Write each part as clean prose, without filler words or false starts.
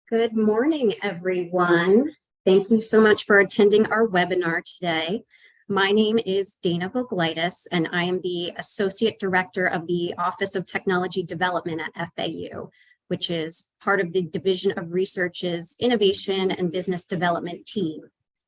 Good morning, everyone. Thank you so much for attending our webinar today. My name is Dana Voglitis, and I am the Associate Director of the Office of Technology Development at FAU, which is part of the Division of Research's Innovation and Business Development team.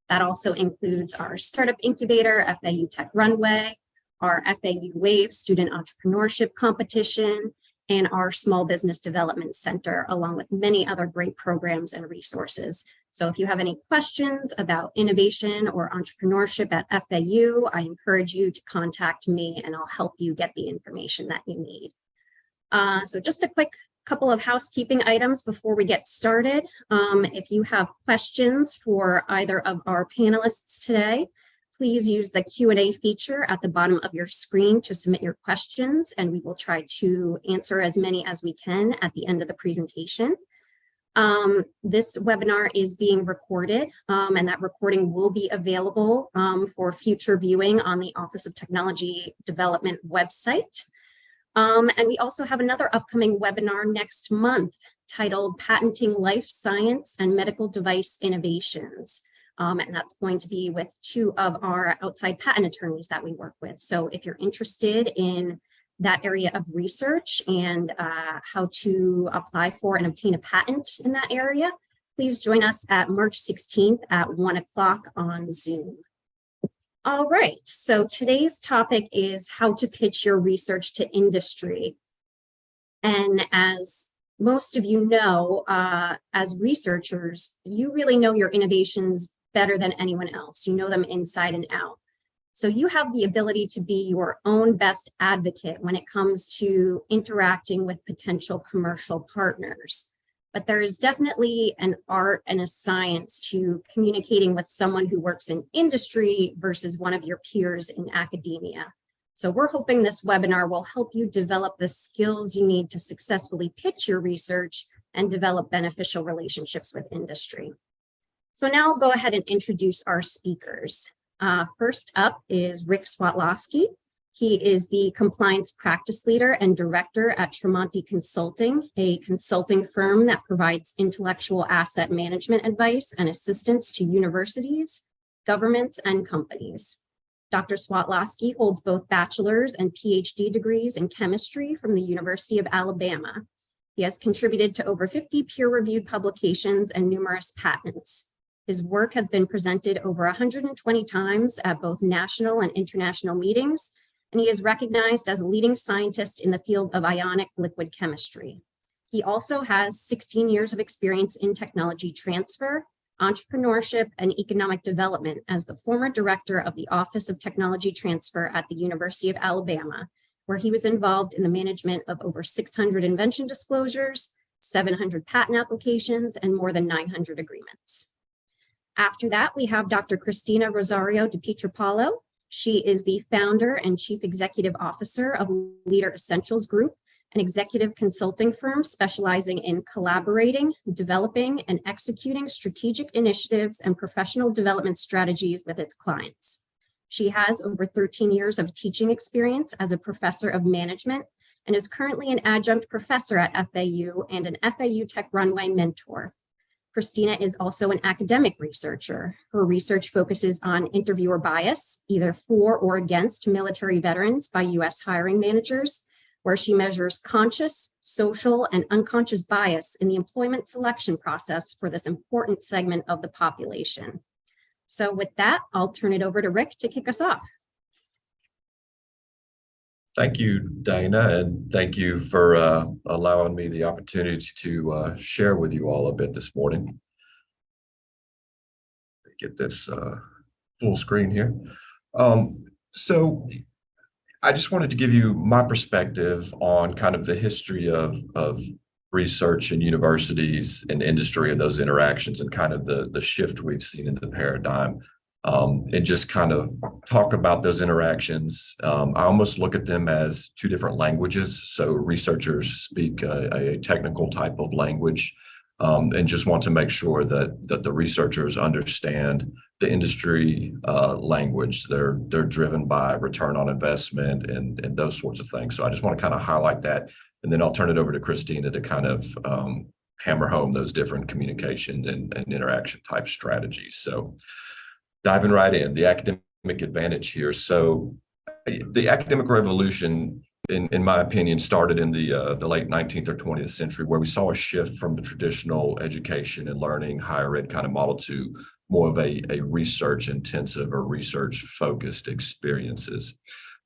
That also includes our Startup Incubator, FAU Tech Runway, our FAU Wave Student Entrepreneurship Competition, and our Small Business Development Center, along with many other great programs and resources. So if you have any questions about innovation or entrepreneurship at FAU, I encourage you to contact me and I'll help you get the information that you need. So just a quick couple of housekeeping items before we get started. If you have questions for either of our panelists today, please use the Q&A feature at the bottom of your screen to submit your questions, and we will try to answer as many as we can at the end of the presentation. This webinar is being recorded, and that recording will be available for future viewing on the Office of Technology Development website. And we also have another upcoming webinar next month titled Patenting Life Science and Medical Device Innovations. And that's going to be with two of our outside patent attorneys that we work with. So if you're interested in that area of research and how to apply for and obtain a patent in that area, please join us at March 16th at 1 o'clock on Zoom. All right, so today's topic is how to pitch your research to industry. And as most of you know, as researchers, you really know your innovations better than anyone else. You know them inside and out. So you have the ability to be your own best advocate when it comes to interacting with potential commercial partners. But there is definitely an art and a science to communicating with someone who works in industry versus one of your peers in academia. So we're hoping this webinar will help you develop the skills you need to successfully pitch your research and develop beneficial relationships with industry. So now I'll go ahead and introduce our speakers. First up is Rick Swatloski. He is the Compliance Practice Leader and Director at TreMonti Consulting, a consulting firm that provides intellectual asset management advice and assistance to universities, governments, and companies. Dr. Swatloski holds both bachelor's and Ph.D. degrees in chemistry from the University of Alabama. He has contributed to over 50 peer-reviewed publications and numerous patents. His work has been presented over 120 times at both national and international meetings, and he is recognized as a leading scientist in the field of ionic liquid chemistry. He also has 16 years of experience in technology transfer, entrepreneurship, and economic development as the former director of the Office of Technology Transfer at the University of Alabama, where he was involved in the management of over 600 invention disclosures, 700 patent applications, and more than 900 agreements. After that, we have Dr. Cristina DiPietropolo. She is the founder and chief executive officer of Leader Essentials Group, an executive consulting firm specializing in collaborating, developing, and executing strategic initiatives and professional development strategies with its clients. She has over 13 years of teaching experience as a professor of management and is currently an adjunct professor at FAU and an FAU Tech Runway mentor. Cristina is also an academic researcher. Her research focuses on interviewer bias, either for or against military veterans by U.S. hiring managers, where she measures conscious, social, and unconscious bias in the employment selection process for this important segment of the population. So with that, I'll turn it over to Rick to kick us off. Thank you, Dana, and thank you for allowing me the opportunity to share with you all a bit this morning. Get this full screen here. So I just wanted to give you my perspective on kind of the history of research in universities and industry and those interactions and kind of the shift we've seen in the paradigm. And just kind of talk about those interactions. I almost look at them as two different languages. So researchers speak a technical type of language and just want to make sure that the researchers understand the industry language. They're driven by return on investment and those sorts of things. So I just want to kind of highlight that. And then I'll turn it over to Cristina to kind of hammer home those different communication and interaction type strategies. So diving right in, the academic advantage here. So the academic revolution, in my opinion, started in the late 19th or 20th century, where we saw a shift from the traditional education and learning higher ed kind of model to more of a research intensive or research focused experiences.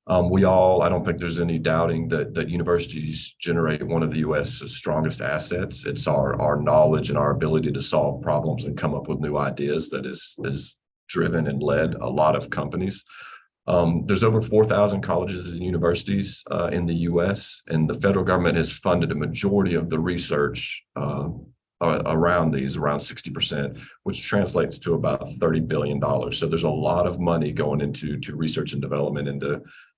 I don't think there's any doubting that universities generate one of the U.S.'s strongest assets. It's our knowledge and our ability to solve problems and come up with new ideas that is driven and led a lot of companies. There's over 4,000 colleges and universities in the U.S., and the federal government has funded a majority of the research around 60%, which translates to about $30 billion. So there's a lot of money going into research and development and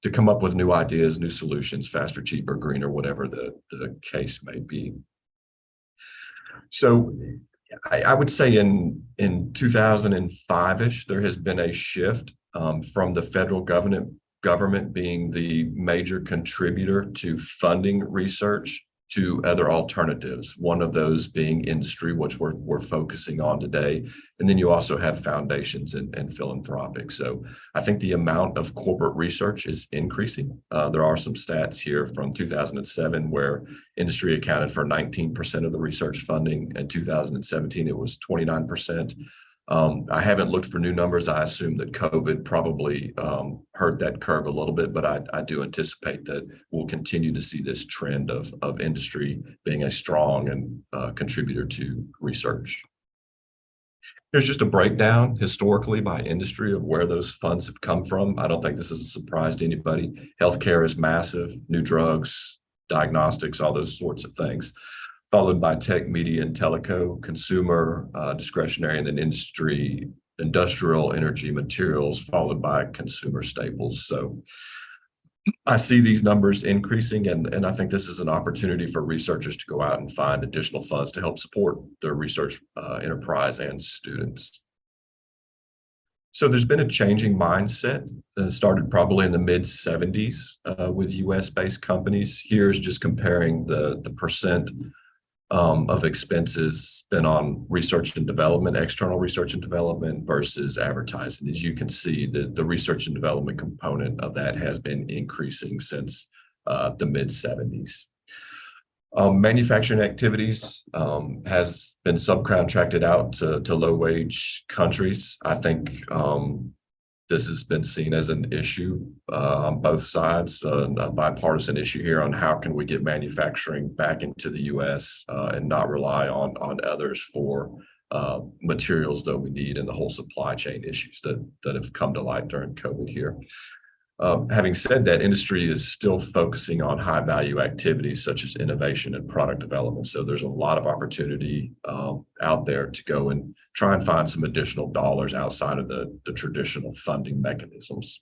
to come up with new ideas, new solutions, faster, cheaper, greener, whatever the case may be. So I would say in 2005-ish, there has been a shift from the federal government being the major contributor to funding research to other alternatives, one of those being industry, which we're focusing on today. And then you also have foundations and philanthropic. So I think the amount of corporate research is increasing. There are some stats here from 2007 where industry accounted for 19% of the research funding. In 2017, it was 29%. I haven't looked for new numbers. I assume that COVID probably hurt that curve a little bit, but I do anticipate that we'll continue to see this trend of industry being a strong and contributor to research. Here's just a breakdown historically by industry of where those funds have come from. I don't think this is a surprise to anybody. Healthcare is massive, new drugs, diagnostics, all those sorts of things, followed by tech, media, and teleco, consumer, discretionary, and then industry, industrial, energy, materials, followed by consumer staples. So I see these numbers increasing, and I think this is an opportunity for researchers to go out and find additional funds to help support their research enterprise and students. So there's been a changing mindset that started probably in the mid-70s with US-based companies. Here's just comparing the percent of expenses spent on research and development, external research and development versus advertising. As you can see, the research and development component of that has been increasing since the mid-70s. Manufacturing activities has been subcontracted out to low-wage countries. I think this has been seen as an issue on both sides, a bipartisan issue here on how can we get manufacturing back into the U.S. And not rely on others for materials that we need and the whole supply chain issues that have come to light during COVID here. Having said that, industry is still focusing on high value activities such as innovation and product development. So there's a lot of opportunity out there to go and try and find some additional dollars outside of the traditional funding mechanisms.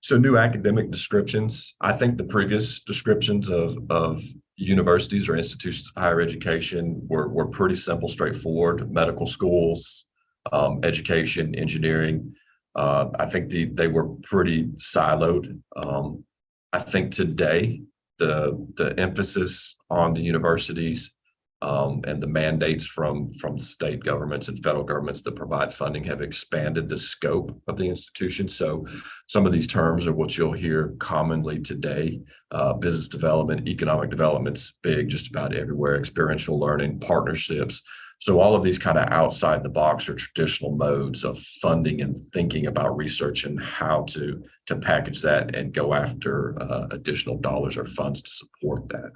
So new academic descriptions. I think the previous descriptions of universities or institutions of higher education were pretty simple, straightforward: medical schools, education, engineering. I think they were pretty siloed. I think today the emphasis on the universities and the mandates from state governments and federal governments that provide funding have expanded the scope of the institution. So some of these terms are what you'll hear commonly today: business development, economic development's big just about everywhere, experiential learning, partnerships. So all of these kind of outside the box or traditional modes of funding and thinking about research and how to package that and go after additional dollars or funds to support that.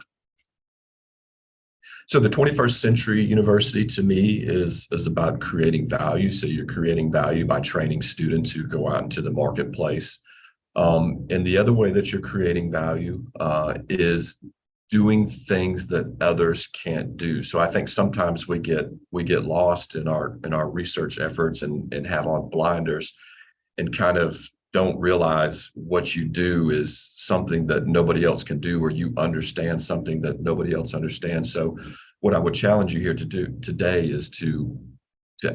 So the 21st century university to me is about creating value. So you're creating value by training students who go out into the marketplace. And the other way that you're creating value is doing things that others can't do. So I think sometimes we get lost in our research efforts and have on blinders and kind of don't realize what you do is something that nobody else can do, or you understand something that nobody else understands. So what I would challenge you here to do today is to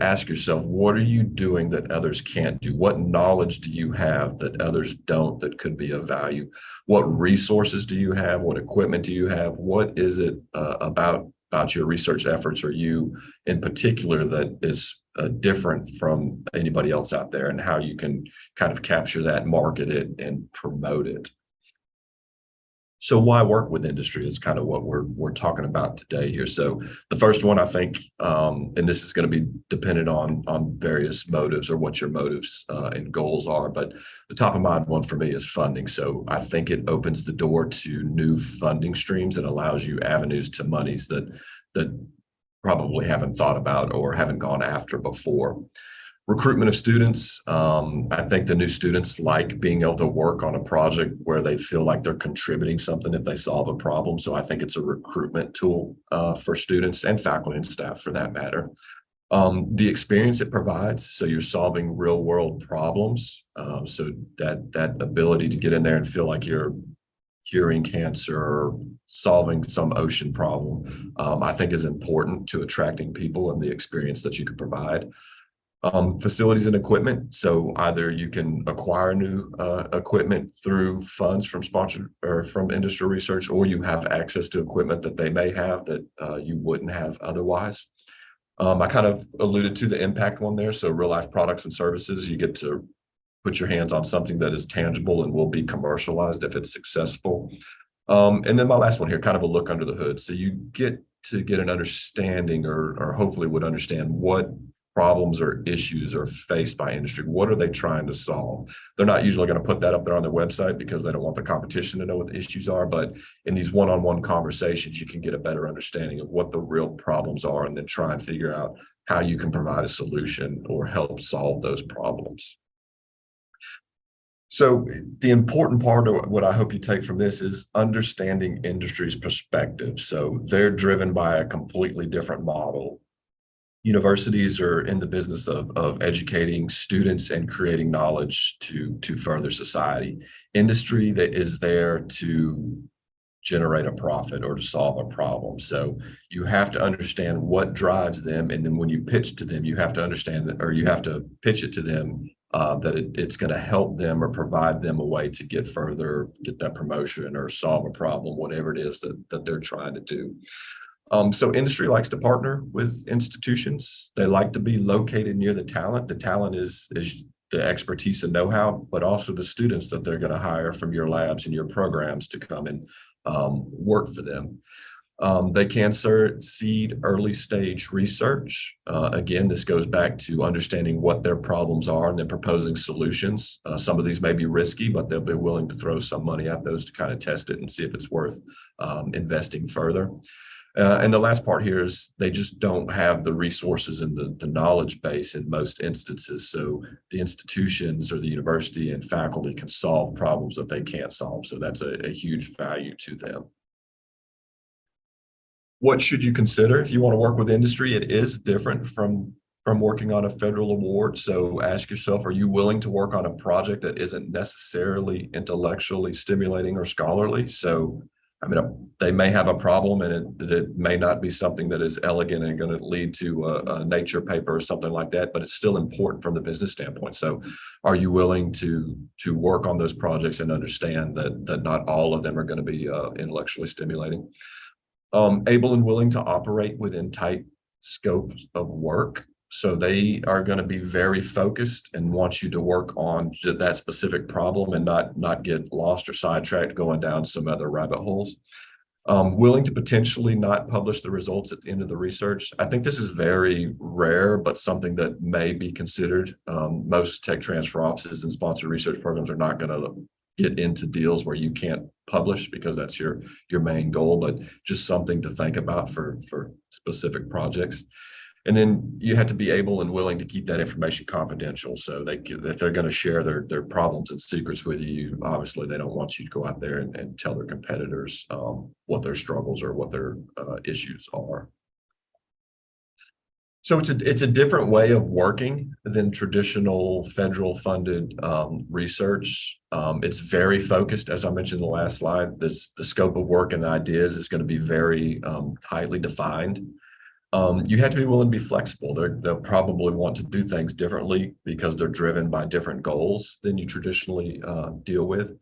ask yourself, what are you doing that others can't do? What knowledge do you have that others don't that could be of value? What resources do you have? What equipment do you have? What is it about about your research efforts or you in particular that is different from anybody else out there, and how you can kind of capture that, market it, and promote it. So why work with industry is kind of what we're talking about today here. So the first one, I think, and this is going to be dependent on various motives or what your motives and goals are, but the top of mind one for me is funding. So I think it opens the door to new funding streams and allows you avenues to monies that probably haven't thought about or haven't gone after before. Recruitment of students. I think the new students like being able to work on a project where they feel like they're contributing something if they solve a problem. So I think it's a recruitment tool for students and faculty and staff for that matter. The experience it provides. So you're solving real world problems. So that ability to get in there and feel like you're curing cancer or solving some ocean problem, I think is important to attracting people and the experience that you can provide. Facilities and equipment. So either you can acquire new equipment through funds from sponsored or from industry research, or you have access to equipment that they may have that you wouldn't have otherwise. I kind of alluded to the impact one there. So real life products and services, you get to put your hands on something that is tangible and will be commercialized if it's successful. And then my last one here, kind of a look under the hood. So you get to get an understanding or hopefully would understand what problems or issues are faced by industry. What are they trying to solve? They're not usually going to put that up there on their website because they don't want the competition to know what the issues are. But in these one-on-one conversations, you can get a better understanding of what the real problems are and then try and figure out how you can provide a solution or help solve those problems. So the important part of what I hope you take from this is understanding industry's perspective. So they're driven by a completely different model. Universities are in the business of educating students and creating knowledge to further society. Industry that is there to generate a profit or to solve a problem. So you have to understand what drives them. And then when you pitch to them, you have to understand that, or you have to pitch it to them that it's going to help them or provide them a way to get further, get that promotion or solve a problem, whatever it is that they're trying to do. So industry likes to partner with institutions. They like to be located near the talent. The talent is the expertise and know-how, but also the students that they're going to hire from your labs and your programs to come and work for them. They can seed early stage research. Again, this goes back to understanding what their problems are and then proposing solutions. Some of these may be risky, but they'll be willing to throw some money at those to kind of test it and see if it's worth investing further. And the last part here is they just don't have the resources and the knowledge base in most instances. So the institutions or the university and faculty can solve problems that they can't solve. So that's a huge value to them. What should you consider if you want to work with industry? It is different from working on a federal award. So ask yourself, are you willing to work on a project that isn't necessarily intellectually stimulating or scholarly? So I mean, they may have a problem and it may not be something that is elegant and going to lead to a nature paper or something like that, but it's still important from the business standpoint. So are you willing to work on those projects and understand that not all of them are going to be intellectually stimulating? Able and willing to operate within tight scopes of work. So they are going to be very focused and want you to work on that specific problem and not get lost or sidetracked going down some other rabbit holes. Willing to potentially not publish the results at the end of the research. I think this is very rare, but something that may be considered. Most tech transfer offices and sponsored research programs are not going to get into deals where you can't publish because that's your main goal, but just something to think about for specific projects. And then you have to be able and willing to keep that information confidential. So if they're going to share their problems and secrets with you, obviously they don't want you to go out there and tell their competitors what their struggles or what their issues are. So it's a different way of working than traditional federal funded research. It's very focused, as I mentioned in the last slide. The scope of work and the ideas is going to be very tightly defined. You have to be willing to be flexible. They'll probably want to do things differently because they're driven by different goals than you traditionally deal with.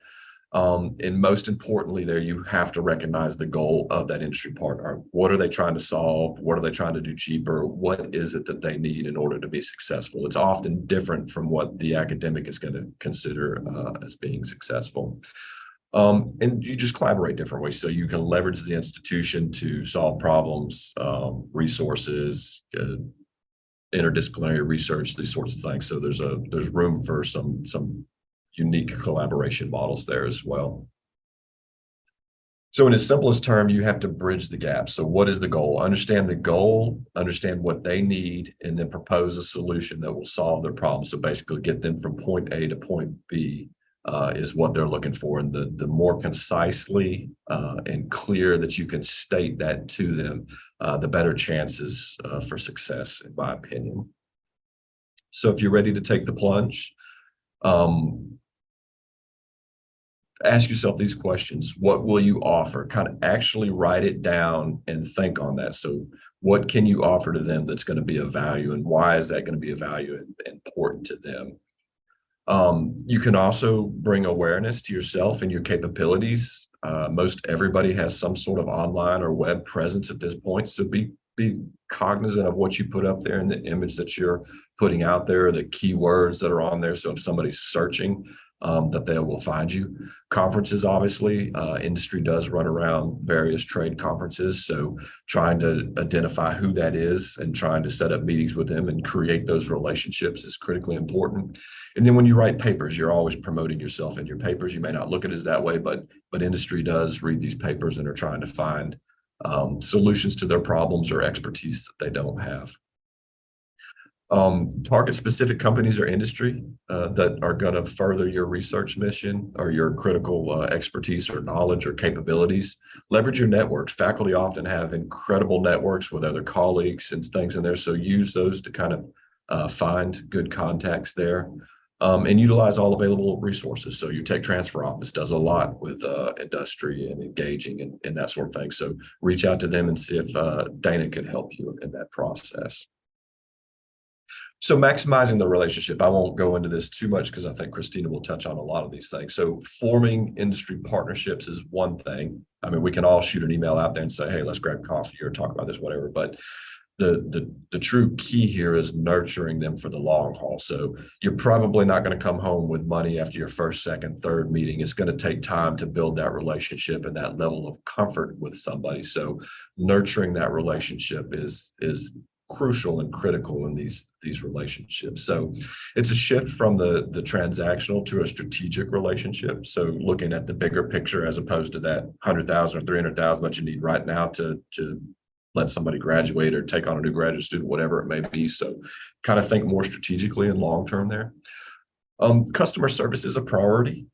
And most importantly, there you have to recognize the goal of that industry partner. What are they trying to solve? What are they trying to do cheaper? What is it that they need in order to be successful? It's often different from what the academic is going to consider as being successful. And you just collaborate different ways. So you can leverage the institution to solve problems, resources, interdisciplinary research, these sorts of things. So there's room for some unique collaboration models there as well. So in its simplest term, you have to bridge the gap. So what is the goal? Understand the goal, understand what they need, and then propose a solution that will solve their problem. So basically get them from point A to point B is what they're looking for. And the more concisely and clear that you can state that to them, the better chances for success, in my opinion. So if you're ready to take the plunge, ask yourself these questions. What will you offer? Kind of actually write it down and think on that. So what can you offer to them that's going to be of value, and why is that going to be of value and important to them? You can also bring awareness to yourself and your capabilities. Most everybody has some sort of online or web presence at this point. So be cognizant of what you put up there and the image that you're putting out there, the keywords that are on there. So if somebody's searching, that they will find you. Conferences, obviously, industry does run around various trade conferences. So trying to identify who that is and trying to set up meetings with them and create those relationships is critically important. And then when you write papers, you're always promoting yourself in your papers. You may not look at it as that way, but industry does read these papers and are trying to find solutions to their problems or expertise that they don't have. Target specific companies or industry that are going to further your research mission or your critical expertise or knowledge or capabilities. Leverage your networks. Faculty often have incredible networks with other colleagues and things in there, so use those to kind of find good contacts there. And utilize all available resources. So your tech transfer office does a lot with industry and engaging and that sort of thing. So reach out to them and see if Dana can help you in that process. So maximizing the relationship, I won't go into this too much because I think Cristina will touch on a lot of these things. So forming industry partnerships is one thing. I mean, we can all shoot an email out there and say, hey, let's grab coffee or talk about this, whatever. But the true key here is nurturing them for the long haul. So you're probably not going to come home with money after your first, second, third meeting. It's going to take time to build that relationship and that level of comfort with somebody. So nurturing that relationship is crucial and critical in these relationships. So it's a shift from the transactional to a strategic relationship. So looking at the bigger picture as opposed to that 100,000 or 300,000 that you need right now to let somebody graduate or take on a new graduate student, whatever it may be. So kind of think more strategically and long-term there. Customer service is a priority.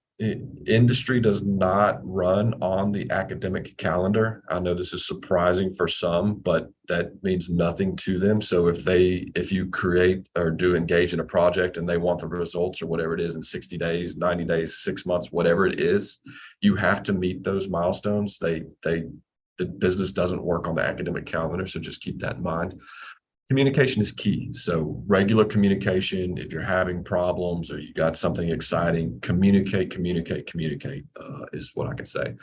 Industry does not run on the academic calendar. I know this is surprising for some, but that means nothing to them. So if you create or do engage in a project and they want the results or whatever it is in 60 days, 90 days, 6 months, whatever it is, you have to meet those milestones. The business doesn't work on the academic calendar, so just keep that in mind. Communication is key. So regular communication, if you're having problems or you got something exciting, communicate is what I can say.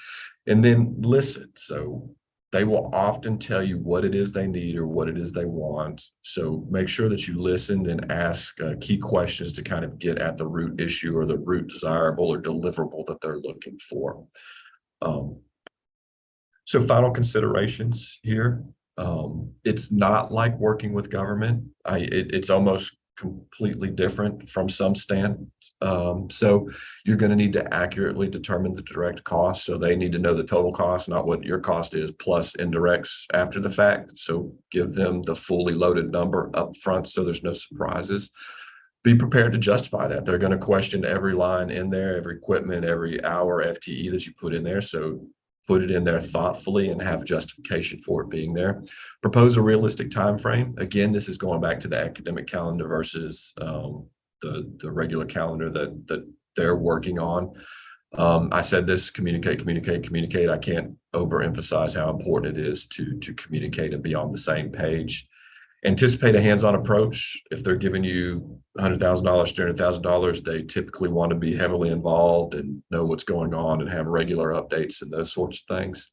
And then listen. So they will often tell you what it is they need or what it is they want. So make sure that you listen and ask key questions to kind of get at the root issue or the root desirable or deliverable that they're looking for. So final considerations here. It's not like working with government. It's almost completely different from some stand. So you're going to need to accurately determine the direct cost. So they need to know the total cost, not what your cost is, plus indirects after the fact. So give them the fully loaded number up front so there's no surprises. Be prepared to justify that. They're going to question every line in there, every equipment, every hour FTE that you put in there. So put it in there thoughtfully and have justification for it being there. Propose a realistic time frame. Again, this is going back to the academic calendar versus the regular calendar that they're working on. I said this: communicate. I can't overemphasize how important it is to communicate and be on the same page. anticipate a hands-on approach. If they're giving you $100,000, $300,000, they typically want to be heavily involved and know what's going on and have regular updates and those sorts of things.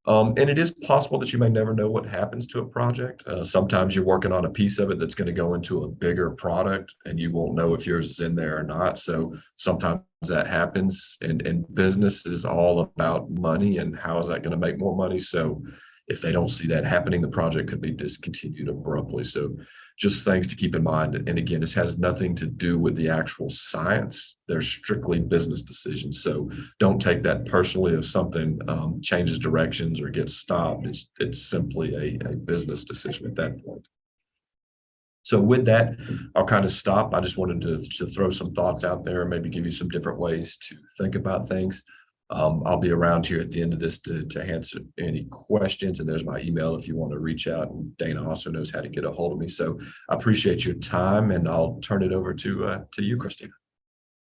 And it is possible that you may never know what happens to a project. Sometimes you're working on a piece of it that's going to go into a bigger product and you won't know if yours is in there or not. So sometimes that happens, and business is all about money and how is that going to make more money. So if they don't see that happening, the project could be discontinued abruptly. So just things to keep in mind. And again, this has nothing to do with the actual science. They're strictly business decisions. So don't take that personally if something changes directions or gets stopped. It's simply a business decision at that point. So with that, I'll kind of stop. I just wanted to throw some thoughts out there and maybe give you some different ways to think about things. I'll be around here at the end of this to answer any questions, and there's my email if you want to reach out, and Dana also knows how to get a hold of me. So I appreciate your time, and I'll turn it over to you, Cristina.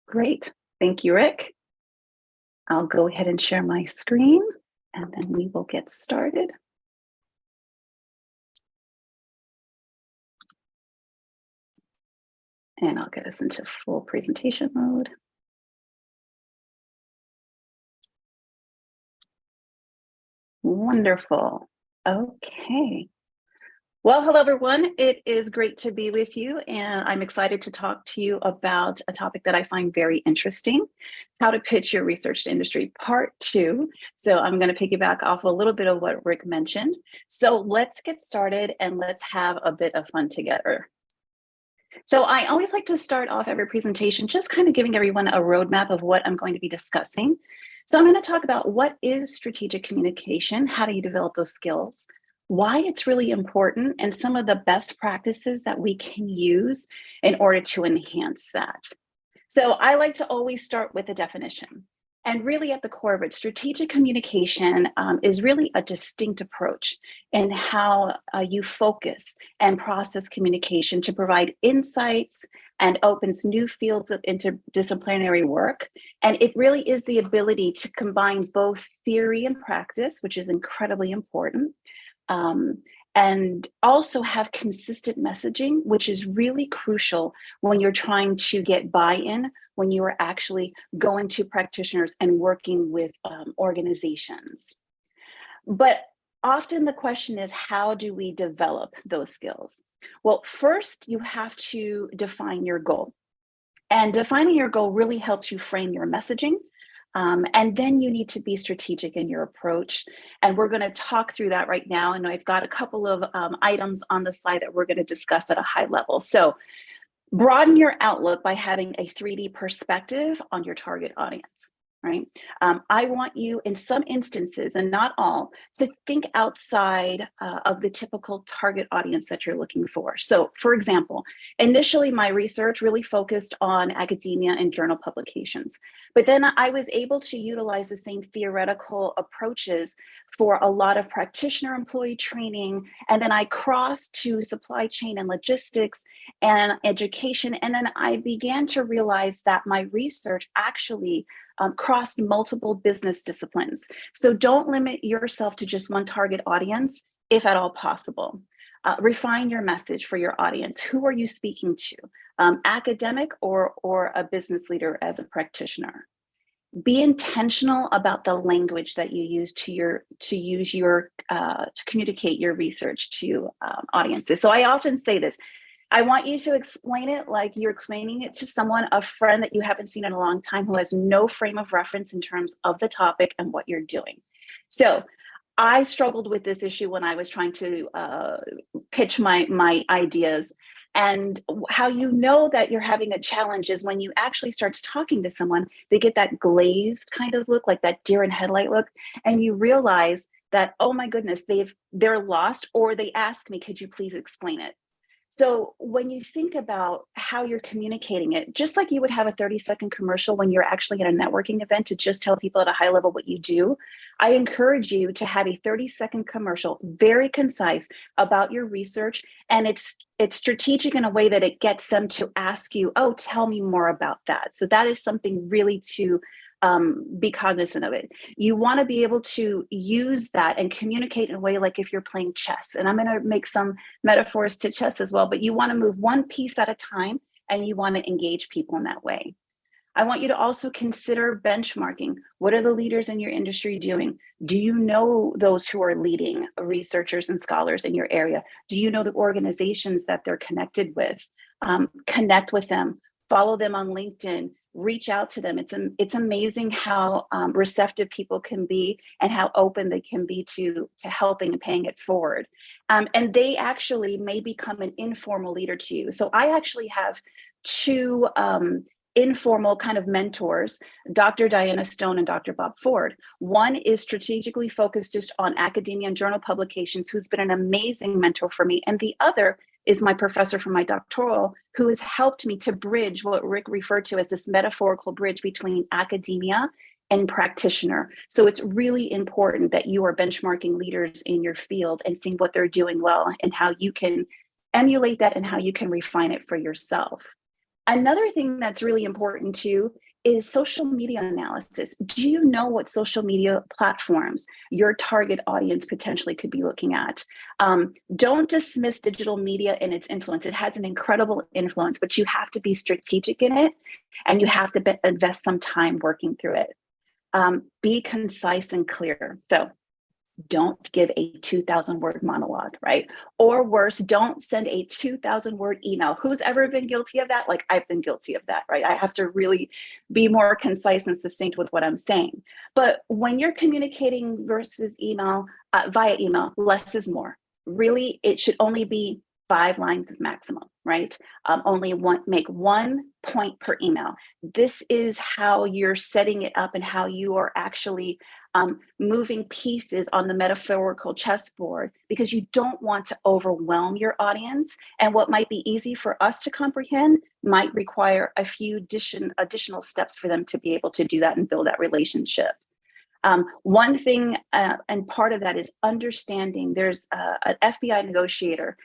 Great. Thank you, Rick. I'll go ahead and share my screen, and then we will get started. And I'll get us into full presentation mode. Wonderful. Okay. Well, hello, everyone. It is great to be with you, and I'm excited to talk to you about a topic that I find very interesting, how to pitch your research to industry, part 2. So I'm going to piggyback off a little bit of what Rick mentioned. So let's get started and let's have a bit of fun together. So I always like to start off every presentation just kind of giving everyone a roadmap of what I'm going to be discussing. So I'm going to talk about what is strategic communication, how do you develop those skills, why it's really important, and some of the best practices that we can use in order to enhance that. So I like to always start with a definition. And really at the core of it, strategic communication is really a distinct approach in how you focus and process communication to provide insights and opens new fields of interdisciplinary work. And it really is the ability to combine both theory and practice, which is incredibly important, and also have consistent messaging, which is really crucial when you're trying to get buy-in, when you are actually going to practitioners and working with organizations. But often the question is, how do we develop those skills? Well, first you have to define your goal. And defining your goal really helps you frame your messaging. And then you need to be strategic in your approach. And we're going to talk through that right now. And I've got a couple of items on the slide that we're going to discuss at a high level. So broaden your outlook by having a 3D perspective on your target audience, right? I want you, in some instances, and not all, to think outside of the typical target audience that you're looking for. So, for example, initially my research really focused on academia and journal publications, but then I was able to utilize the same theoretical approaches for a lot of practitioner employee training, and then I crossed to supply chain and logistics and education, and then I began to realize that my research actually crossed multiple business disciplines. So don't limit yourself to just one target audience, if at all possible. Refine your message for your audience. Who are you speaking to? Academic or a business leader as a practitioner? Be intentional about the language that you use to communicate your research to audiences. So I often say this. I want you to explain it like you're explaining it to someone, a friend that you haven't seen in a long time, who has no frame of reference in terms of the topic and what you're doing. So I struggled with this issue when I was trying to pitch my ideas. And how you know that you're having a challenge is when you actually start talking to someone, they get that glazed kind of look, like that deer in headlight look, and you realize that, oh my goodness, they're lost, or they ask me, could you please explain it? So when you think about how you're communicating it, just like you would have a 30-second commercial when you're actually at a networking event to just tell people at a high level what you do, I encourage you to have a 30-second commercial, very concise, about your research. And it's strategic in a way that it gets them to ask you, oh, tell me more about that. So that is something really to be cognizant of it. You want to be able to use that and communicate in a way like if you're playing chess. And I'm going to make some metaphors to chess as well, but you want to move one piece at a time and you want to engage people in that way. I want you to also consider benchmarking. What are the leaders in your industry doing? Do you know those who are leading researchers and scholars in your area? Do you know the organizations that they're connected with? Connect with them, follow them on LinkedIn, reach out to them. It's amazing how receptive people can be and how open they can be to helping and paying it forward. And they actually may become an informal leader to you. So I actually have two informal kind of mentors, Dr. Diana Stone and Dr. Bob Ford. One is strategically focused just on academia and journal publications, who's been an amazing mentor for me. And the other is my professor from my doctoral, who has helped me to bridge what Rick referred to as this metaphorical bridge between academia and practitioner. So it's really important that you are benchmarking leaders in your field and seeing what they're doing well and how you can emulate that and how you can refine it for yourself. Another thing that's really important too is social media analysis. Do you know what social media platforms your target audience potentially could be looking at? Don't dismiss digital media and its influence. It has an incredible influence, but you have to be strategic in it and you have to invest some time working through it. Be concise and clear. So don't give a 2,000 word monologue, right? Or worse, don't send a 2,000 word email. Who's ever been guilty of that? Like I've been guilty of that, right? I have to really be more concise and succinct with what I'm saying. But when you're communicating versus email, via email, less is more. Really, it should only be 5 lines is maximum, right? Make 1 point per email. This is how you're setting it up and how you are actually moving pieces on the metaphorical chessboard, because you don't want to overwhelm your audience. And what might be easy for us to comprehend might require a few additional steps for them to be able to do that and build that relationship. One thing, and part of that is understanding. There's an FBI negotiator,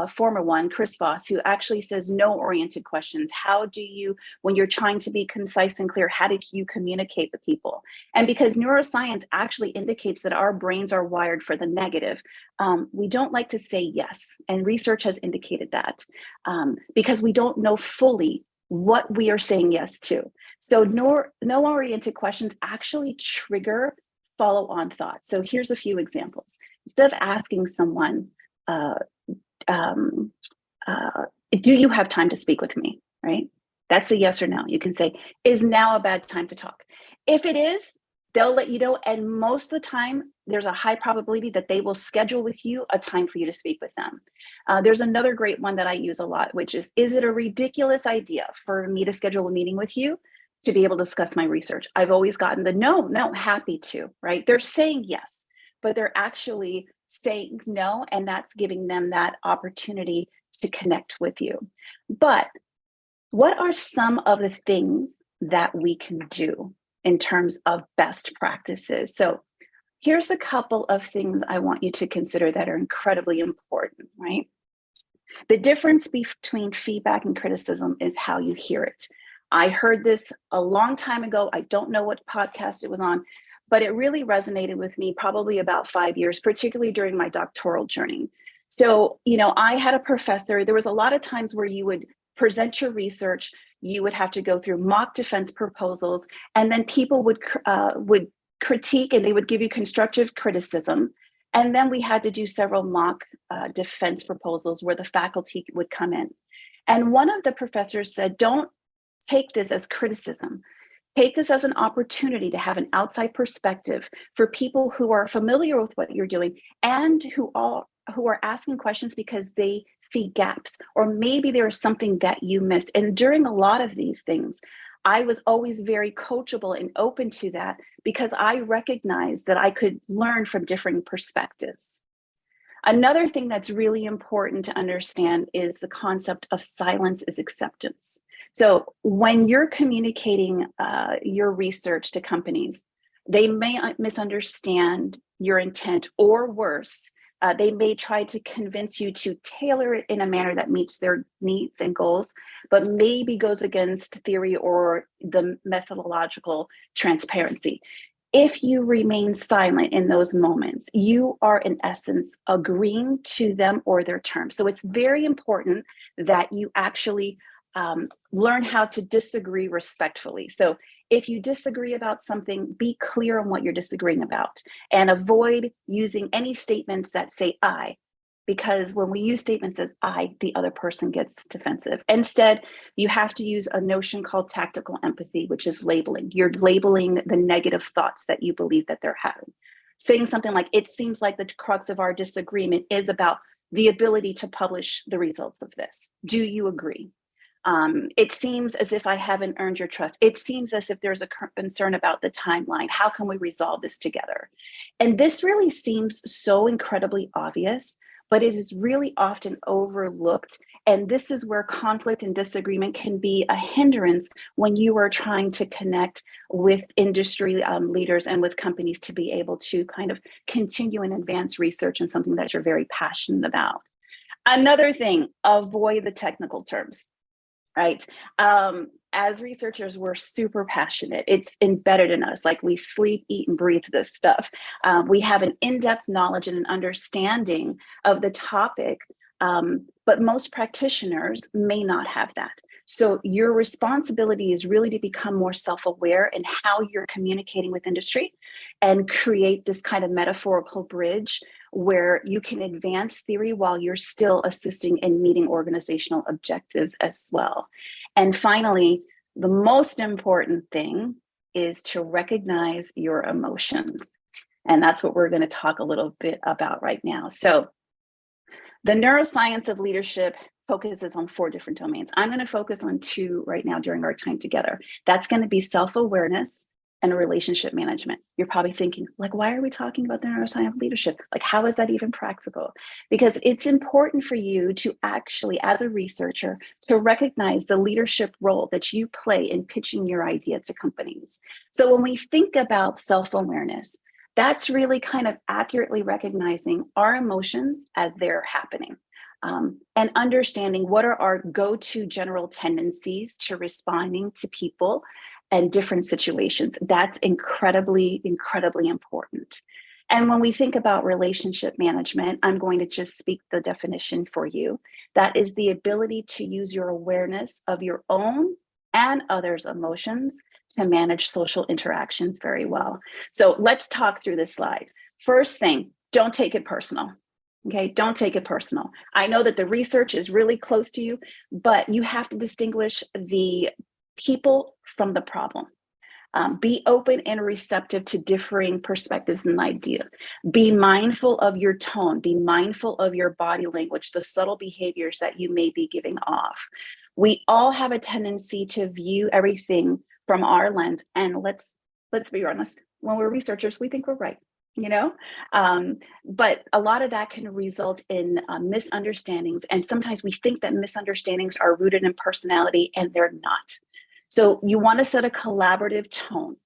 former one, Chris Voss, who actually says no-oriented questions. How do you, when you're trying to be concise and clear, how do you communicate with people? And because neuroscience actually indicates that our brains are wired for the negative, we don't like to say yes. And research has indicated that because we don't know fully what we are saying yes to. So no-oriented questions actually trigger follow-on thoughts. So here's a few examples. Instead of asking someone, do you have time to speak with me, right? That's a yes or no. You can say, is now a bad time to talk? If it is, they'll let you know. And most of the time, there's a high probability that they will schedule with you a time for you to speak with them. There's another great one that I use a lot, which is it a ridiculous idea for me to schedule a meeting with you to be able to discuss my research? I've always gotten the no, happy to, right? They're saying yes, but they're actually saying no, and that's giving them that opportunity to connect with you. But what are some of the things that we can do in terms of best practices? So here's a couple of things I want you to consider that are incredibly important, right? The difference between feedback and criticism is how you hear it. I heard this a long time ago. I don't know what podcast it was on, but it really resonated with me probably about 5 years, particularly during my doctoral journey. So, I had a professor, there was a lot of times where you would present your research, you would have to go through mock defense proposals, and then people would critique and they would give you constructive criticism. And then we had to do several mock defense proposals where the faculty would come in. And one of the professors said, don't take this as criticism. Take this as an opportunity to have an outside perspective for people who are familiar with what you're doing and who are asking questions because they see gaps, or maybe there is something that you missed. And during a lot of these things, I was always very coachable and open to that because I recognized that I could learn from different perspectives. Another thing that's really important to understand is the concept of silence is acceptance. So when you're communicating your research to companies, they may misunderstand your intent, or worse, They may try to convince you to tailor it in a manner that meets their needs and goals, but maybe goes against theory or the methodological transparency. If you remain silent in those moments, you are in essence agreeing to them or their terms. So it's very important that you actually learn how to disagree respectfully. So if you disagree about something, be clear on what you're disagreeing about and avoid using any statements that say I, because when we use statements as I, the other person gets defensive. Instead, you have to use a notion called tactical empathy, which is labeling. You're labeling the negative thoughts that you believe that they're having. Saying something like, it seems like the crux of our disagreement is about the ability to publish the results of this. Do you agree? It seems as if I haven't earned your trust. It seems as if there's a concern about the timeline. How can we resolve this together? And this really seems so incredibly obvious, but it is really often overlooked. And this is where conflict and disagreement can be a hindrance when you are trying to connect with industry leaders and with companies to be able to kind of continue and advance research in something that you're very passionate about. Another thing, avoid the technical terms. Right. As researchers, we're super passionate. It's embedded in us. Like we sleep, eat, and breathe this stuff. We have an in-depth knowledge and an understanding of the topic, but most practitioners may not have that. So your responsibility is really to become more self-aware in how you're communicating with industry and create this kind of metaphorical bridge where you can advance theory while you're still assisting in meeting organizational objectives as well. And finally, the most important thing is to recognize your emotions. And that's what we're going to talk a little bit about right now. So the neuroscience of leadership focuses on 4 different domains. I'm going to focus on 2 right now during our time together. That's going to be self-awareness and relationship management. You're probably thinking, like, why are we talking about the neuroscience of leadership? Like, how is that even practical? Because it's important for you to actually, as a researcher, to recognize the leadership role that you play in pitching your idea to companies. So when we think about self-awareness, that's really kind of accurately recognizing our emotions as they're happening. And understanding what are our go-to general tendencies to responding to people and different situations. That's incredibly, incredibly important. And when we think about relationship management, I'm going to just speak the definition for you. That is the ability to use your awareness of your own and others' emotions to manage social interactions very well. So let's talk through this slide. First thing, don't take it personal. Okay, don't take it personal. I know that the research is really close to you, but you have to distinguish the people from the problem. Be open and receptive to differing perspectives and ideas. Be mindful of your tone. Be mindful of your body language, the subtle behaviors that you may be giving off. We all have a tendency to view everything from our lens. And let's be honest, when we're researchers, we think we're right. But a lot of that can result in misunderstandings. And sometimes we think that misunderstandings are rooted in personality, and they're not. So you want to set a collaborative tone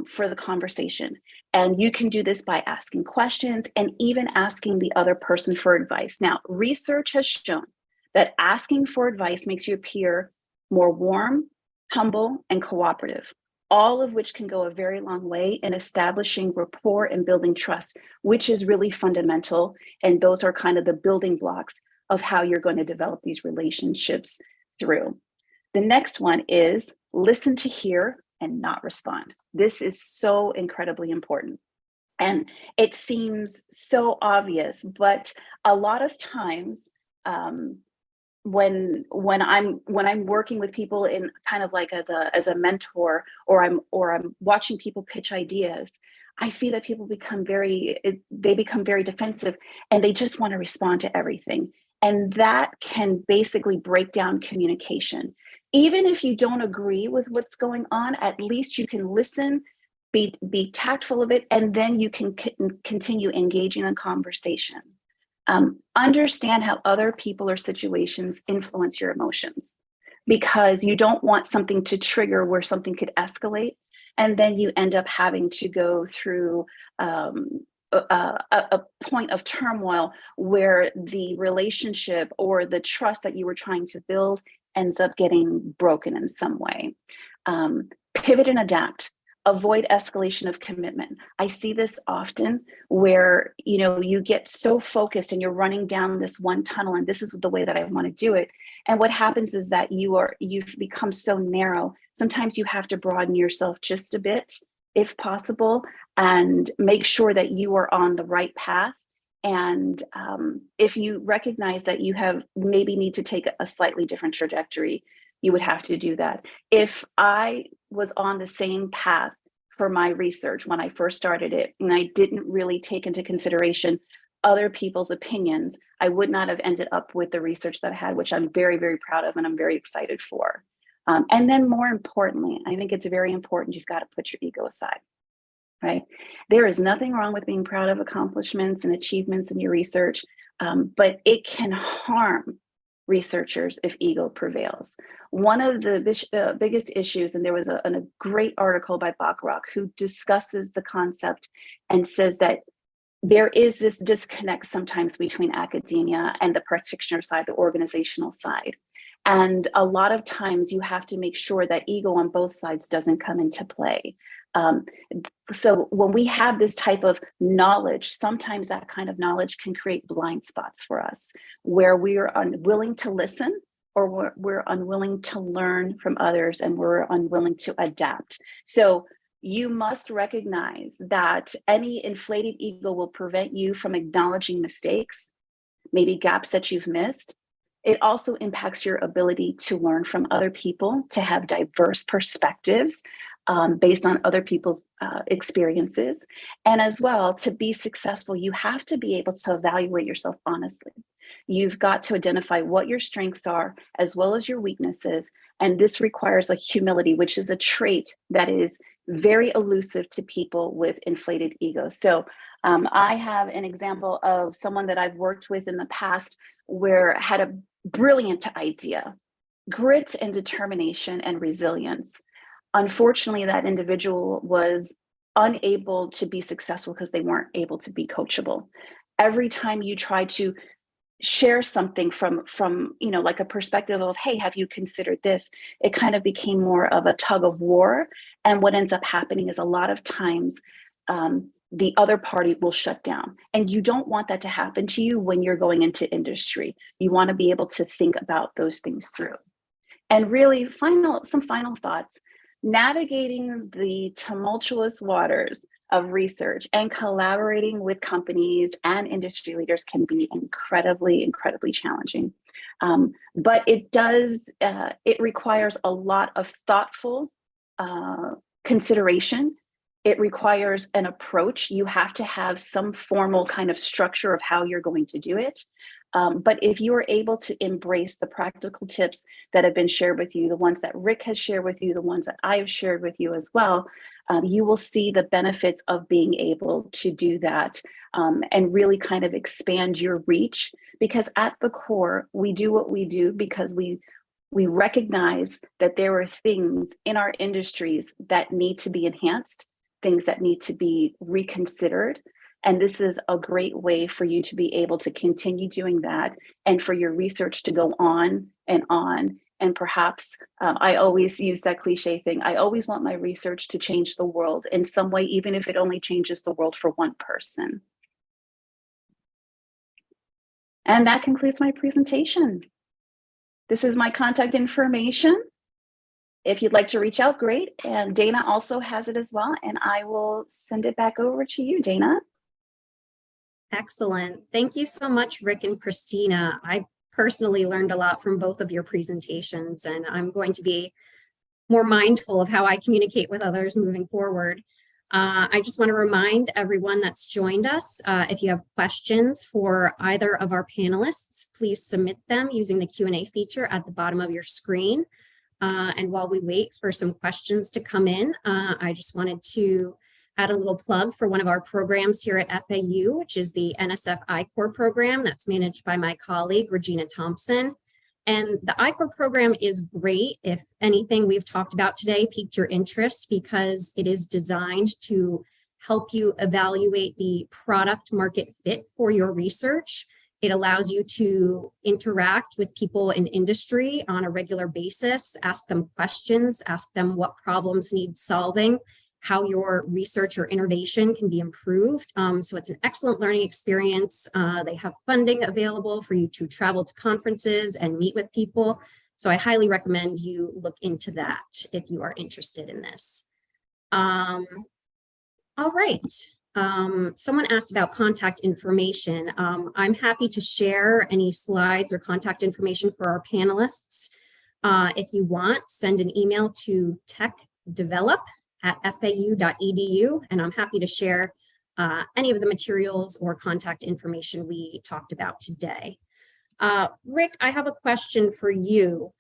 for the conversation. And you can do this by asking questions and even asking the other person for advice. Now, research has shown that asking for advice makes you appear more warm, humble, and cooperative, all of which can go a very long way in establishing rapport and building trust, which is really fundamental. And those are kind of the building blocks of how you're going to develop these relationships through. The next one is listen to hear and not respond. This is so incredibly important. And it seems so obvious, but a lot of times, when I'm working with people in kind of like as a mentor, or I'm watching people pitch ideas, I see that people become very defensive, and they just want to respond to everything. And that can basically break down communication. Even if you don't agree with what's going on, at least you can listen, be tactful of it, and then you can continue engaging in conversation. Understand how other people or situations influence your emotions, because you don't want something to trigger where something could escalate, and then you end up having to go through a point of turmoil where the relationship or the trust that you were trying to build ends up getting broken in some way. Pivot and adapt. Avoid escalation of commitment. I see this often where, you know, you get so focused and you're running down this one tunnel and this is the way that I want to do it. And what happens is that you've become so narrow. Sometimes you have to broaden yourself just a bit, if possible, and make sure that you are on the right path. And if you recognize that you have maybe need to take a slightly different trajectory, you would have to do that. If I was on the same path for my research when I first started it, and I didn't really take into consideration other people's opinions, I would not have ended up with the research that I had, which I'm very, very proud of and I'm very excited for. And then more importantly, I think it's very important, you've got to put your ego aside, right? There is nothing wrong with being proud of accomplishments and achievements in your research, but it can harm researchers if ego prevails. One of the biggest issues, and there was a great article by Bacharach who discusses the concept and says that there is this disconnect sometimes between academia and the practitioner side, the organizational side. And a lot of times you have to make sure that ego on both sides doesn't come into play. So when we have this type of knowledge, sometimes that kind of knowledge can create blind spots for us where we are unwilling to listen or we're unwilling to learn from others and we're unwilling to adapt. So you must recognize that any inflated ego will prevent you from acknowledging mistakes, maybe gaps that you've missed. It also impacts your ability to learn from other people, to have diverse perspectives based on other people's experiences. And as well, to be successful, you have to be able to evaluate yourself honestly. You've got to identify what your strengths are as well as your weaknesses. And this requires a humility, which is a trait that is very elusive to people with inflated egos. So I have an example of someone that I've worked with in the past where had a brilliant idea, grit and determination and resilience. Unfortunately, that individual was unable to be successful because they weren't able to be coachable. Every time you try to share something from you know, like a perspective of, hey, have you considered this? It kind of became more of a tug of war. And what ends up happening is a lot of times the other party will shut down. And you don't want that to happen to you when you're going into industry. You want to be able to think about those things through. And really, some final thoughts. Navigating the tumultuous waters of research and collaborating with companies and industry leaders can be incredibly, incredibly challenging. But it requires a lot of thoughtful consideration. It requires an approach. You have to have some formal kind of structure of how you're going to do it. But if you are able to embrace the practical tips that have been shared with you, the ones that Rick has shared with you, the ones that I have shared with you as well, you will see the benefits of being able to do that and really kind of expand your reach. Because at the core, we do what we do because we recognize that there are things in our industries that need to be enhanced, things that need to be reconsidered. And this is a great way for you to be able to continue doing that and for your research to go on. And perhaps I always use that cliche thing. I always want my research to change the world in some way, even if it only changes the world for one person. And that concludes my presentation. This is my contact information. If you'd like to reach out, great. And Dana also has it as well. And I will send it back over to you, Dana. Excellent. Thank you so much, Rick and Cristina. I personally learned a lot from both of your presentations, and I'm going to be more mindful of how I communicate with others moving forward. I just want to remind everyone that's joined us, if you have questions for either of our panelists, please submit them using the Q&A feature at the bottom of your screen. And while we wait for some questions to come in, I just wanted to add a little plug for one of our programs here at FAU, which is the NSF I-Corps program that's managed by my colleague, Regina Thompson. And the I-Corps program is great if anything we've talked about today piqued your interest, because it is designed to help you evaluate the product market fit for your research. It allows you to interact with people in industry on a regular basis, ask them questions, ask them what problems need solving, how your research or innovation can be improved. So it's an excellent learning experience. They have funding available for you to travel to conferences and meet with people. So I highly recommend you look into that if you are interested in this. All right. Someone asked about contact information. I'm happy to share any slides or contact information for our panelists. If you want, send an email to techdevelop@fau.edu, and I'm happy to share any of the materials or contact information we talked about today. Rick, I have a question for you.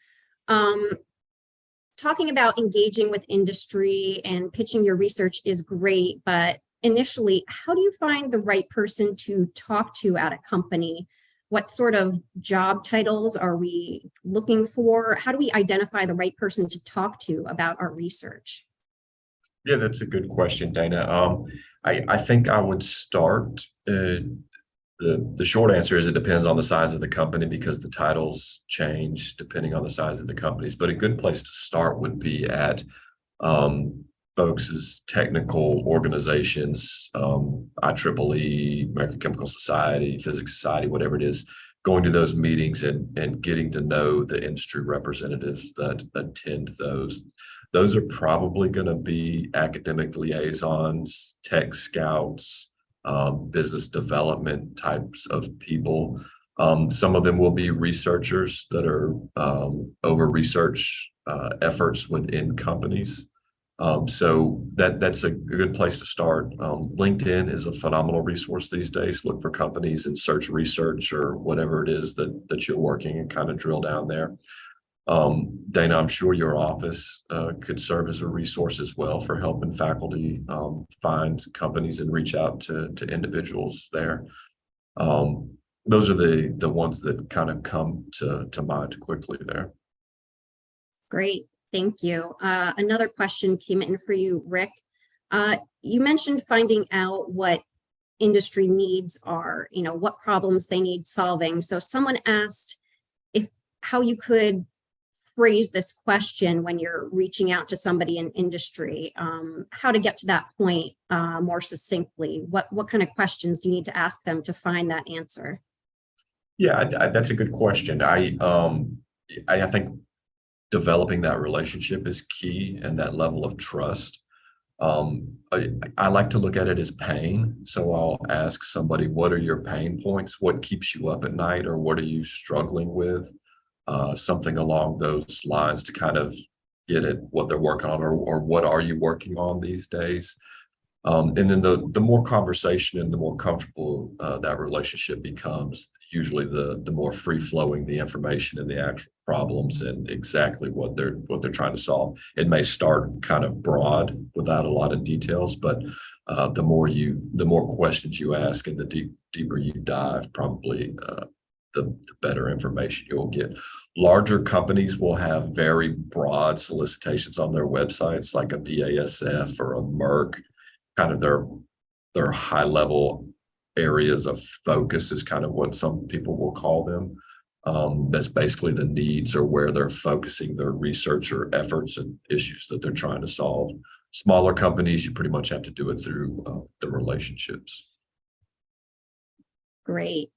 Talking about engaging with industry and pitching your research is great, but initially, how do you find the right person to talk to at a company? What sort of job titles are we looking for? How do we identify the right person to talk to about our research? Yeah, that's a good question, Dana. I think I would start. The short answer is it depends on the size of the company because the titles change depending on the size of the companies. But a good place to start would be at folks' technical organizations, IEEE, American Chemical Society, Physics Society, whatever it is, going to those meetings and getting to know the industry representatives that attend those. Those are probably going to be academic liaisons, tech scouts, business development types of people. Some of them will be researchers that are over research efforts within companies. So that's a good place to start. LinkedIn is a phenomenal resource these days. Look for companies and search research or whatever it is that you're working and kind of drill down there. Dana, I'm sure your office could serve as a resource as well for helping faculty find companies and reach out to individuals there. Those are the ones that kind of come to mind quickly there. Great, thank you. Another question came in for you, Rick. You mentioned finding out what industry needs are, what problems they need solving. So someone asked how you could phrase this question when you're reaching out to somebody in industry, how to get to that point more succinctly. What kind of questions do you need to ask them to find that answer? Yeah, that's a good question. I think developing that relationship is key and that level of trust. I like to look at it as pain. So I'll ask somebody, what are your pain points? What keeps you up at night? Or what are you struggling with? Something along those lines to kind of get at what they're working on or what are you working on these days. And then the more conversation and the more comfortable that relationship becomes, usually the more free flowing the information and the actual problems and exactly what they're trying to solve. It may start kind of broad without a lot of details, but the more questions you ask and the deeper you dive, probably the better information you'll get. Larger companies will have very broad solicitations on their websites, like a BASF or a Merck. Kind of their high level areas of focus is kind of what some people will call them. That's basically the needs or where they're focusing their research or efforts and issues that they're trying to solve. Smaller companies, you pretty much have to do it through the relationships. Great.